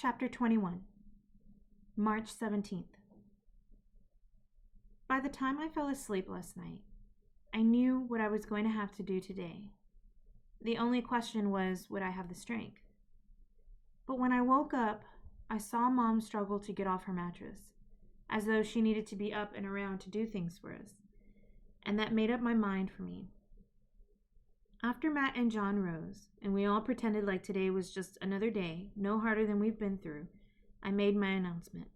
Chapter 21. March 17th. By the time I fell asleep last night, I knew what I was going to have to do today. The only question was, would I have the strength? But when I woke up, I saw Mom struggle to get off her mattress, as though she needed to be up and around to do things for us, and that made up my mind for me. After Matt and John rose, and we all pretended like today was just another day, no harder than we've been through, I made my announcement.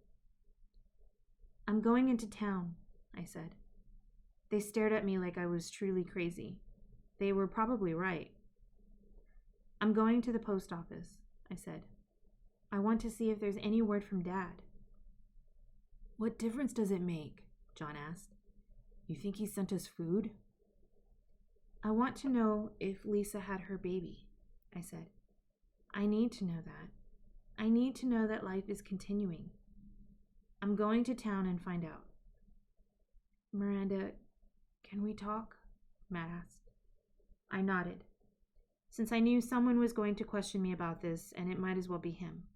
"I'm going into town," I said. They stared at me like I was truly crazy. They were probably right. "I'm going to the post office," I said. "I want to see if there's any word from Dad." "What difference does it make?" John asked. "You think he sent us food?" "I want to know if Lisa had her baby," I said. "I need to know that. I need to know that life is continuing. I'm going to town and find out." "Miranda, can we talk?" Matt asked. I nodded, since I knew someone was going to question me about this, and it might as well be him.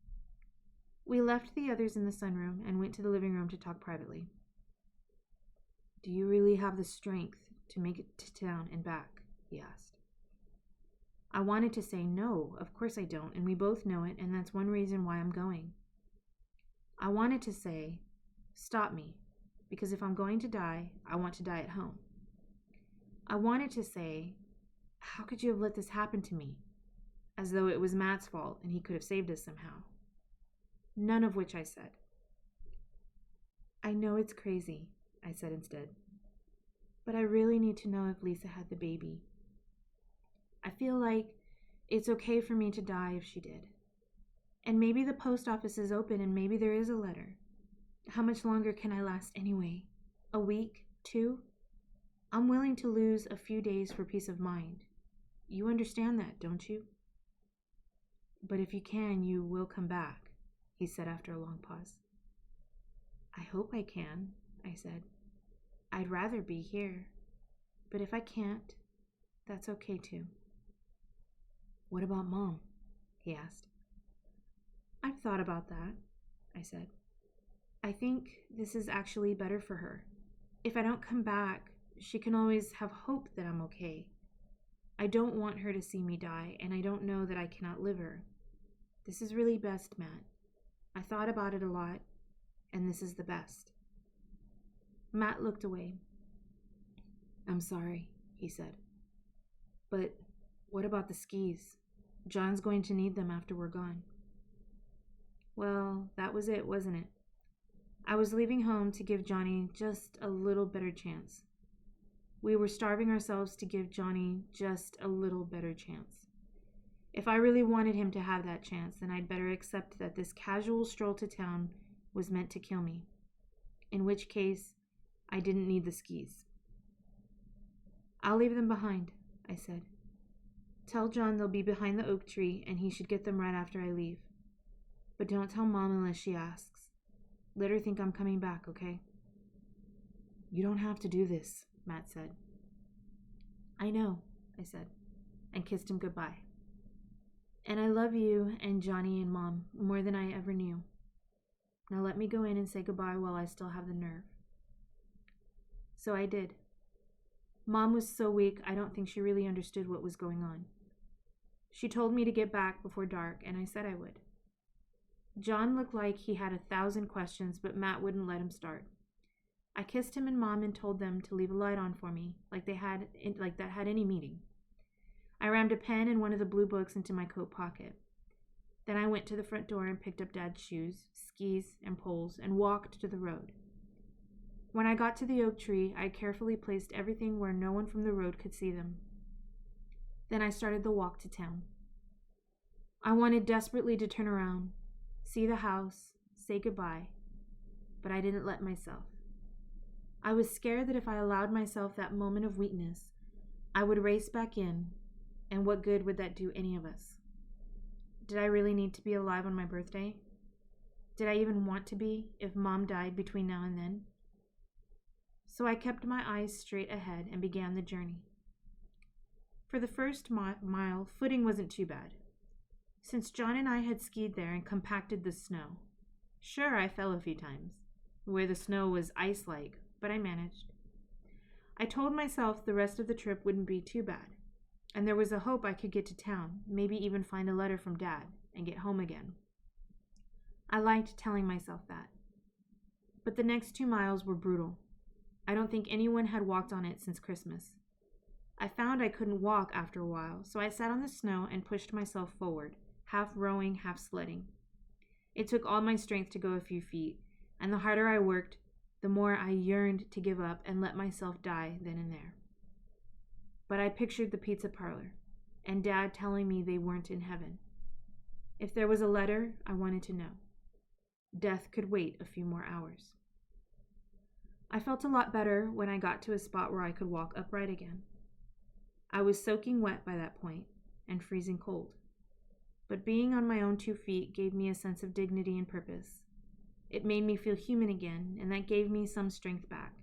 We left the others in the sunroom and went to the living room to talk privately. "Do you really have the strength to make it to town and back?" he asked. I wanted to say no, of course I don't, and we both know it, and that's one reason why I'm going. I wanted to say, stop me, because if I'm going to die, I want to die at home. I wanted to say, how could you have let this happen to me? As though it was Matt's fault and he could have saved us somehow. None of which I said. "I know it's crazy," I said instead, "but I really need to know if Lisa had the baby. I feel like it's okay for me to die if she did. And maybe the post office is open and maybe there is a letter. How much longer can I last anyway? A week? 2? I'm willing to lose a few days for peace of mind. You understand that, don't you?" "But if you can, you will come back," he said after a long pause. "I hope I can," I said. "I'd rather be here. But if I can't, that's okay too." "What about Mom?" he asked. "I've thought about that," I said. "I think this is actually better for her. If I don't come back, she can always have hope that I'm okay. I don't want her to see me die, and I don't know that I can outlive her. This is really best, Matt. I thought about it a lot, and this is the best." Matt looked away. "I'm sorry," he said. "But what about the skis? John's going to need them after we're gone." Well, that was it, wasn't it? I was leaving home to give Johnny just a little better chance. We were starving ourselves to give Johnny just a little better chance. If I really wanted him to have that chance, then I'd better accept that this casual stroll to town was meant to kill me. In which case, I didn't need the skis. "I'll leave them behind," I said. "Tell John they'll be behind the oak tree and he should get them right after I leave. But don't tell Mom unless she asks. Let her think I'm coming back, okay?" "You don't have to do this," Matt said. "I know," I said, and kissed him goodbye. "And I love you and Johnny and Mom more than I ever knew. Now let me go in and say goodbye while I still have the nerve." So I did. Mom was so weak, I don't think she really understood what was going on. She told me to get back before dark, and I said I would. John looked like he had 1,000 questions, but Matt wouldn't let him start. I kissed him and Mom and told them to leave a light on for me, like that had any meaning. I rammed a pen and one of the blue books into my coat pocket. Then I went to the front door and picked up Dad's shoes, skis, and poles, and walked to the road. When I got to the oak tree, I carefully placed everything where no one from the road could see them. Then I started the walk to town. I wanted desperately to turn around, see the house, say goodbye, but I didn't let myself. I was scared that if I allowed myself that moment of weakness, I would race back in, and what good would that do any of us? Did I really need to be alive on my birthday? Did I even want to be if Mom died between now and then? So I kept my eyes straight ahead and began the journey. For the first mile, footing wasn't too bad. since John and I had skied there and compacted the snow. Sure, I fell a few times, where the snow was ice-like, but I managed. I told myself the rest of the trip wouldn't be too bad, and there was a hope I could get to town, maybe even find a letter from Dad, and get home again. I liked telling myself that. But the next 2 miles were brutal. I don't think anyone had walked on it since Christmas. I found I couldn't walk after a while, so I sat on the snow and pushed myself forward, half rowing, half sledding. It took all my strength to go a few feet, and the harder I worked, the more I yearned to give up and let myself die then and there. But I pictured the pizza parlor, and Dad telling me they weren't in heaven. If there was a letter, I wanted to know. Death could wait a few more hours. I felt a lot better when I got to a spot where I could walk upright again. I was soaking wet by that point and freezing cold, but being on my own 2 feet gave me a sense of dignity and purpose. It made me feel human again, and that gave me some strength back.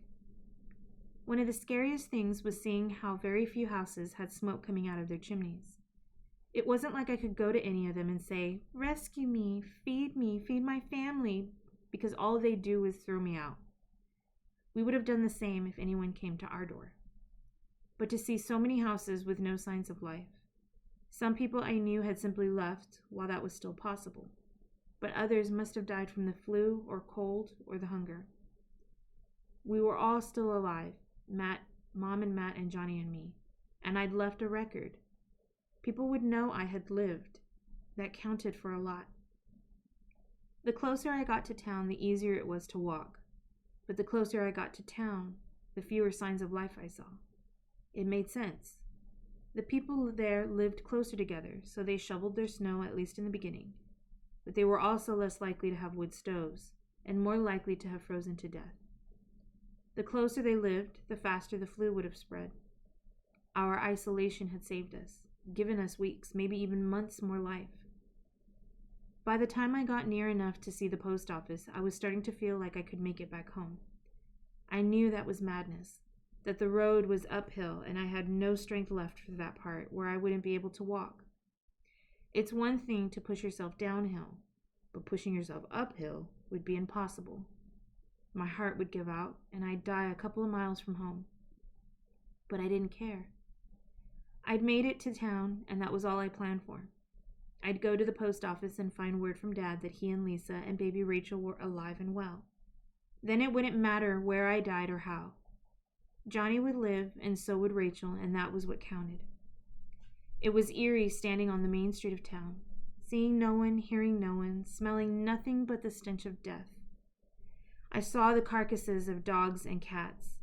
One of the scariest things was seeing how very few houses had smoke coming out of their chimneys. It wasn't like I could go to any of them and say, "Rescue me, feed my family," because all they'd do was throw me out. We would have done the same if anyone came to our door. But to see so many houses with no signs of life. Some people I knew had simply left while that was still possible, but others must have died from the flu or cold or the hunger. We were all still alive, Mom and Matt and Johnny and me, and I'd left a record. People would know I had lived. That counted for a lot. The closer I got to town, the easier it was to walk. But the closer I got to town, the fewer signs of life I saw. It made sense. The people there lived closer together, so they shoveled their snow, at least in the beginning. But they were also less likely to have wood stoves, and more likely to have frozen to death. The closer they lived, the faster the flu would have spread. Our isolation had saved us, given us weeks, maybe even months more life. By the time I got near enough to see the post office, I was starting to feel like I could make it back home. I knew that was madness, that the road was uphill and I had no strength left for that part where I wouldn't be able to walk. It's one thing to push yourself downhill, but pushing yourself uphill would be impossible. My heart would give out and I'd die a couple of miles from home. But I didn't care. I'd made it to town, and that was all I planned for. I'd go to the post office and find word from Dad that he and Lisa and baby Rachel were alive and well. Then it wouldn't matter where I died or how. Johnny would live, and so would Rachel, and that was what counted. It was eerie standing on the main street of town, seeing no one, hearing no one, smelling nothing but the stench of death. I saw the carcasses of dogs and cats,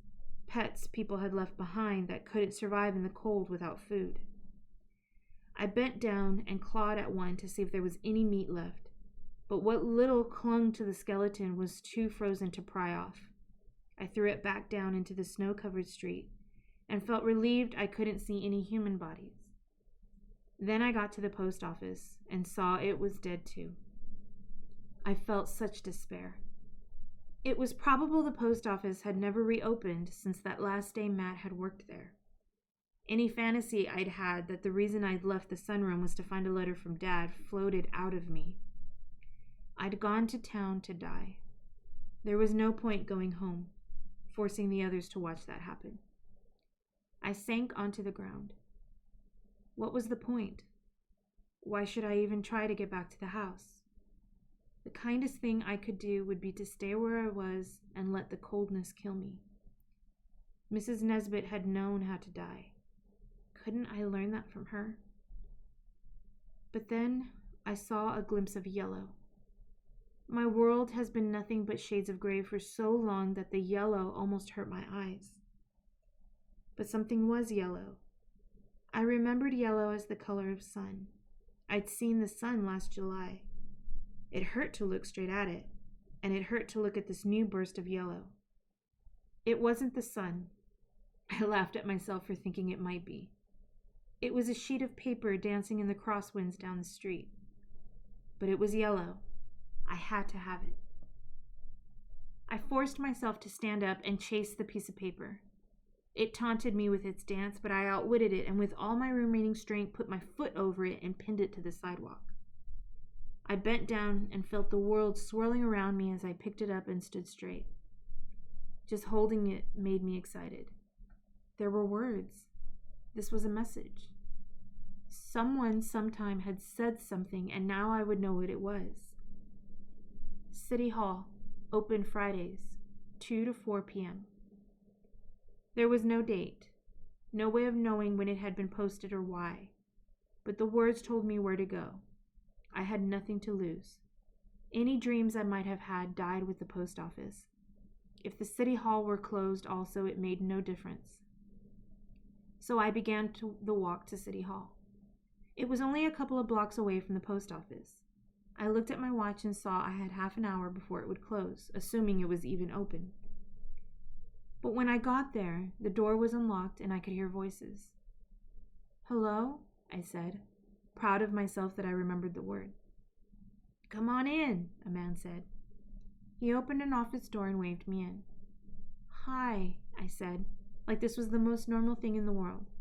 pets people had left behind that couldn't survive in the cold without food. I bent down and clawed at one to see if there was any meat left, but what little clung to the skeleton was too frozen to pry off. I threw it back down into the snow-covered street and felt relieved I couldn't see any human bodies. Then I got to the post office and saw it was dead too. I felt such despair. It was probable the post office had never reopened since that last day Matt had worked there. Any fantasy I'd had that the reason I'd left the sunroom was to find a letter from Dad floated out of me. I'd gone to town to die. There was no point going home, forcing the others to watch that happen. I sank onto the ground. What was the point? Why should I even try to get back to the house? The kindest thing I could do would be to stay where I was and let the coldness kill me. Mrs. Nesbit had known how to die. Couldn't I learn that from her? But then I saw a glimpse of yellow. My world has been nothing but shades of gray for so long that the yellow almost hurt my eyes. But something was yellow. I remembered yellow as the color of sun. I'd seen the sun last July. It hurt to look straight at it, and it hurt to look at this new burst of yellow. It wasn't the sun. I laughed at myself for thinking it might be. It was a sheet of paper dancing in the crosswinds down the street. But it was yellow. I had to have it. I forced myself to stand up and chase the piece of paper. It taunted me with its dance, but I outwitted it and with all my remaining strength put my foot over it and pinned it to the sidewalk. I bent down and felt the world swirling around me as I picked it up and stood straight. Just holding it made me excited. There were words. This was a message. Someone sometime had said something, and now I would know what it was. City Hall, open Fridays, 2 to 4 p.m. There was no date, no way of knowing when it had been posted or why, but the words told me where to go. I had nothing to lose. Any dreams I might have had died with the post office. If the city hall were closed also, it made no difference. So I began the walk to City Hall. It was only a couple of blocks away from the post office. I looked at my watch and saw I had half an hour before it would close, assuming it was even open. But when I got there, the door was unlocked and I could hear voices. "Hello?" I said, proud of myself that I remembered the word. "Come on in," a man said. He opened an office door and waved me in. "Hi," I said, like this was the most normal thing in the world.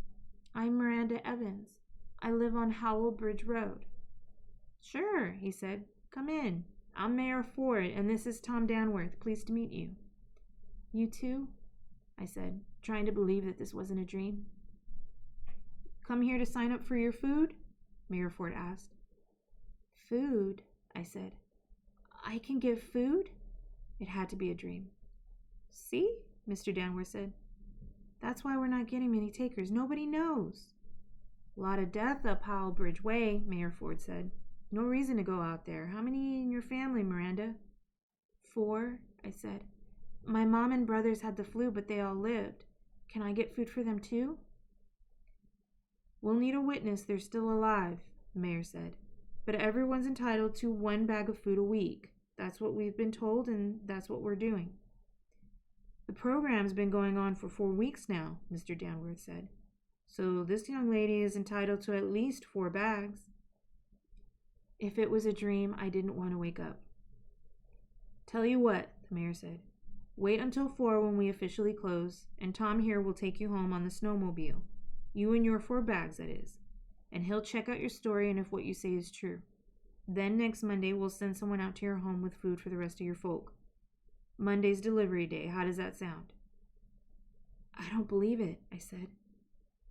"I'm Miranda Evans. I live on Howell Bridge Road." "Sure," he said. "Come in. I'm Mayor Ford, and this is Tom Danworth. Pleased to meet you." "You too?" I said, trying to believe that this wasn't a dream. "Come here to sign up for your food?" Mayor Ford asked. "Food?" I said. "I can give food?" It had to be a dream. "See?" Mr. Danworth said. "That's why we're not getting many takers. Nobody knows." "A lot of death up Howell Bridge Way," Mayor Ford said. "No reason to go out there. How many in your family, Miranda?" 4, I said. "My mom and brothers had the flu, but they all lived. Can I get food for them too?" "We'll need a witness they're still alive," the mayor said. "But everyone's entitled to 1 bag of food a week. That's what we've been told, and that's what we're doing." "The program's been going on for 4 weeks now," Mr. Danworth said. "So this young lady is entitled to at least 4 bags. If it was a dream, I didn't want to wake up. "Tell you what," the mayor said. "Wait until 4 when we officially close, and Tom here will take you home on the snowmobile. You and your 4 bags, that is. And he'll check out your story and if what you say is true. Then next Monday we'll send someone out to your home with food for the rest of your folk. Monday's delivery day. How does that sound?" "I don't believe it," I said.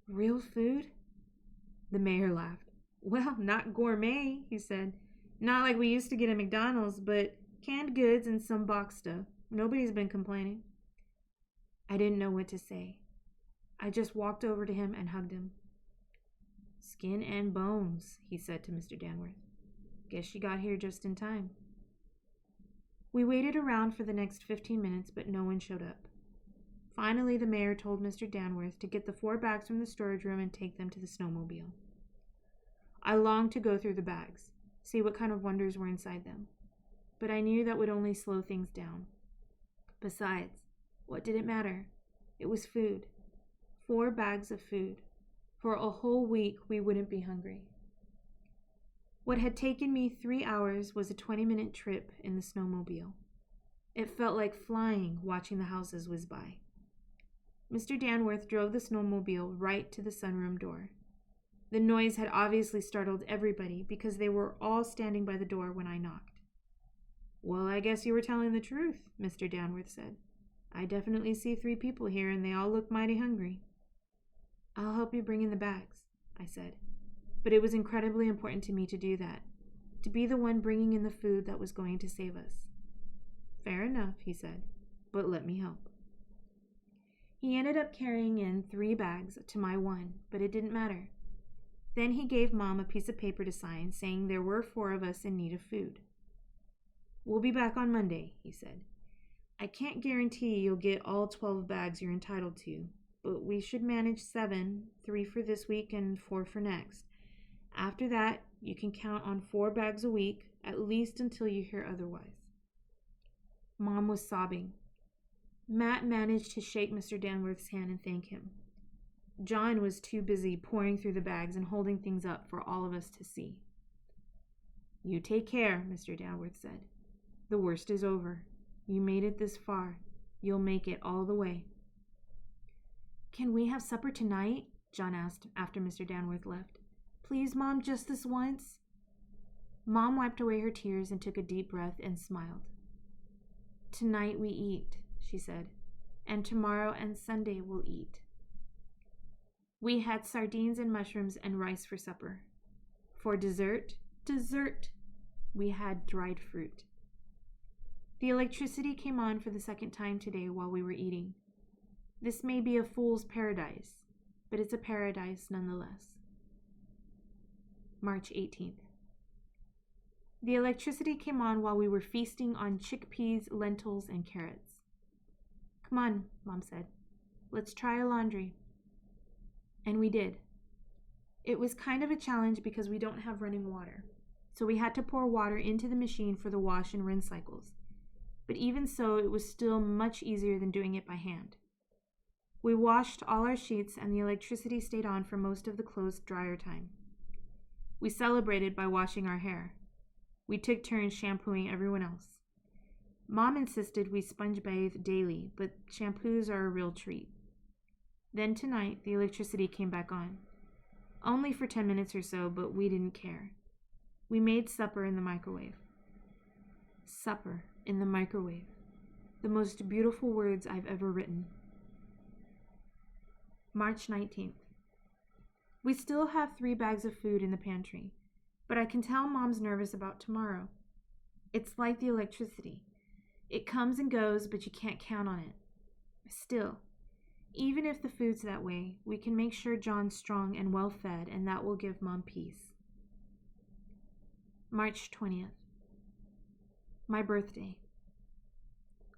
"Real food?" The mayor laughed. "Well, not gourmet," he said. "Not like we used to get at McDonald's, but canned goods and some box stuff. Nobody's been complaining." I didn't know what to say. I just walked over to him and hugged him. "Skin and bones," he said to Mr. Danworth. "Guess you got here just in time." We waited around for the next 15 minutes, but no one showed up. Finally, the mayor told Mr. Danworth to get the 4 bags from the storage room and take them to the snowmobile. I longed to go through the bags, see what kind of wonders were inside them, but I knew that would only slow things down. Besides, what did it matter? It was food. 4 bags of food. For a whole week, we wouldn't be hungry. What had taken me 3 hours was a 20-minute trip in the snowmobile. It felt like flying, watching the houses whiz by. Mr. Danworth drove the snowmobile right to the sunroom door. The noise had obviously startled everybody because they were all standing by the door when I knocked. "Well, I guess you were telling the truth," Mr. Danworth said. "I definitely see 3 people here, and they all look mighty hungry." "I'll help you bring in the bags," I said. But it was incredibly important to me to do that, to be the one bringing in the food that was going to save us. "Fair enough," he said, "but let me help." He ended up carrying in 3 bags to my 1, but it didn't matter. Then he gave Mom a piece of paper to sign, saying there were 4 of us in need of food. "We'll be back on Monday," he said. "I can't guarantee you'll get all 12 bags you're entitled to, but we should manage 7, 3 for this week and 4 for next. After that, you can count on 4 bags a week, at least until you hear otherwise." Mom was sobbing. Matt managed to shake Mr. Danworth's hand and thank him. John was too busy pouring through the bags and holding things up for all of us to see. "You take care," Mr. Danworth said. "The worst is over. You made it this far. You'll make it all the way." "Can we have supper tonight?" John asked after Mr. Danworth left. "Please, Mom, just this once." Mom wiped away her tears and took a deep breath and smiled. "Tonight we eat," she said, "and tomorrow and Sunday we'll eat." We had sardines and mushrooms and rice for supper. For dessert, we had dried fruit. The electricity came on for the second time today while we were eating. This may be a fool's paradise, but it's a paradise nonetheless. March 18th. The electricity came on while we were feasting on chickpeas, lentils, and carrots. "Come on," Mom said. "Let's try a laundry." And we did. It was kind of a challenge because we don't have running water, so we had to pour water into the machine for the wash and rinse cycles. But even so, it was still much easier than doing it by hand. We washed all our sheets and the electricity stayed on for most of the clothes dryer time. We celebrated by washing our hair. We took turns shampooing everyone else. Mom insisted we sponge bathe daily, but shampoos are a real treat. Then tonight, the electricity came back on. Only for 10 minutes or so, but we didn't care. We made supper in the microwave. Supper in the microwave. The most beautiful words I've ever written. March 19th. We still have 3 bags of food in the pantry, but I can tell Mom's nervous about tomorrow. It's like the electricity. It comes and goes, but you can't count on it. Still, even if the food's that way, we can make sure John's strong and well fed, and that will give Mom peace. March 20th. My birthday.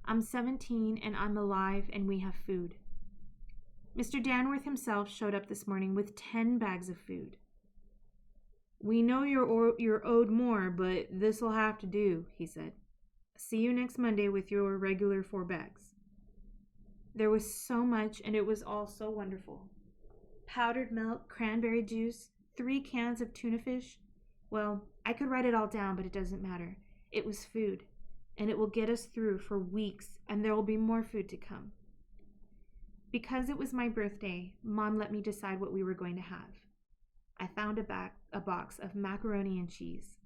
I'm 17 and I'm alive and we have food. Mr. Danworth himself showed up this morning with 10 bags of food. "We know you're owed more, but this'll have to do," he said. "See you next Monday with your regular 4 bags. There was so much, and it was all so wonderful. Powdered milk, cranberry juice, 3 cans of tuna fish. Well, I could write it all down, but it doesn't matter. It was food, and it will get us through for weeks, and there will be more food to come. Because it was my birthday, Mom let me decide what we were going to have. I found a box of macaroni and cheese.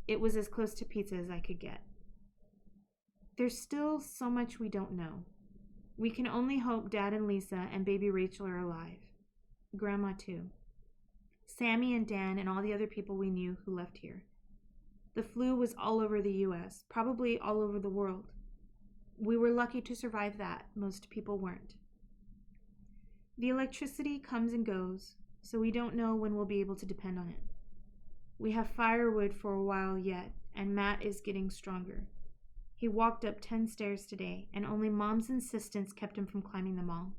It was as close to pizza as I could get. There's still so much we don't know. We can only hope Dad and Lisa and baby Rachel are alive. Grandma too. Sammy and Dan and all the other people we knew who left here. The flu was all over the U.S., probably all over the world. We were lucky to survive that. Most people weren't. The electricity comes and goes, so we don't know when we'll be able to depend on it. We have firewood for a while yet, and Matt is getting stronger. He walked up 10 stairs today, and only Mom's insistence kept him from climbing them all.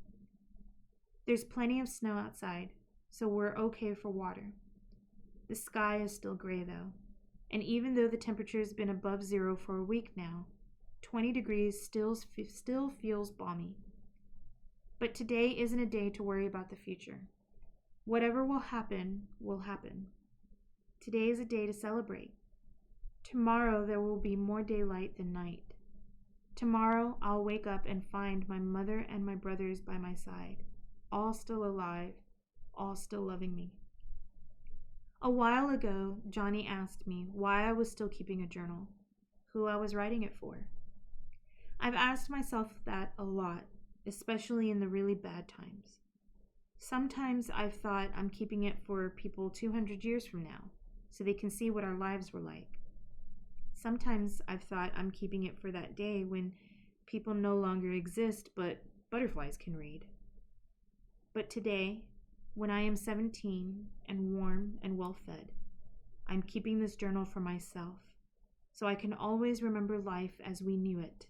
There's plenty of snow outside, so we're okay for water. The sky is still gray, though, and even though the temperature's been above 0 for a week now, 20 degrees still feels balmy. But today isn't a day to worry about the future. Whatever will happen, will happen. Today is a day to celebrate. Tomorrow there will be more daylight than night. Tomorrow I'll wake up and find my mother and my brothers by my side, all still alive, all still loving me. A while ago, Johnny asked me why I was still keeping a journal, who I was writing it for. I've asked myself that a lot, especially in the really bad times. Sometimes I've thought I'm keeping it for people 200 years from now, so they can see what our lives were like. Sometimes I've thought I'm keeping it for that day when people no longer exist, but butterflies can read. But today, when I am 17 and warm and well-fed, I'm keeping this journal for myself, so I can always remember life as we knew it,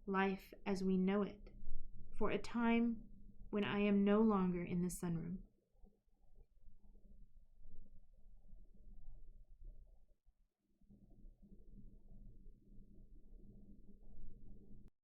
life as we know it, for a time when I am no longer in the sunroom.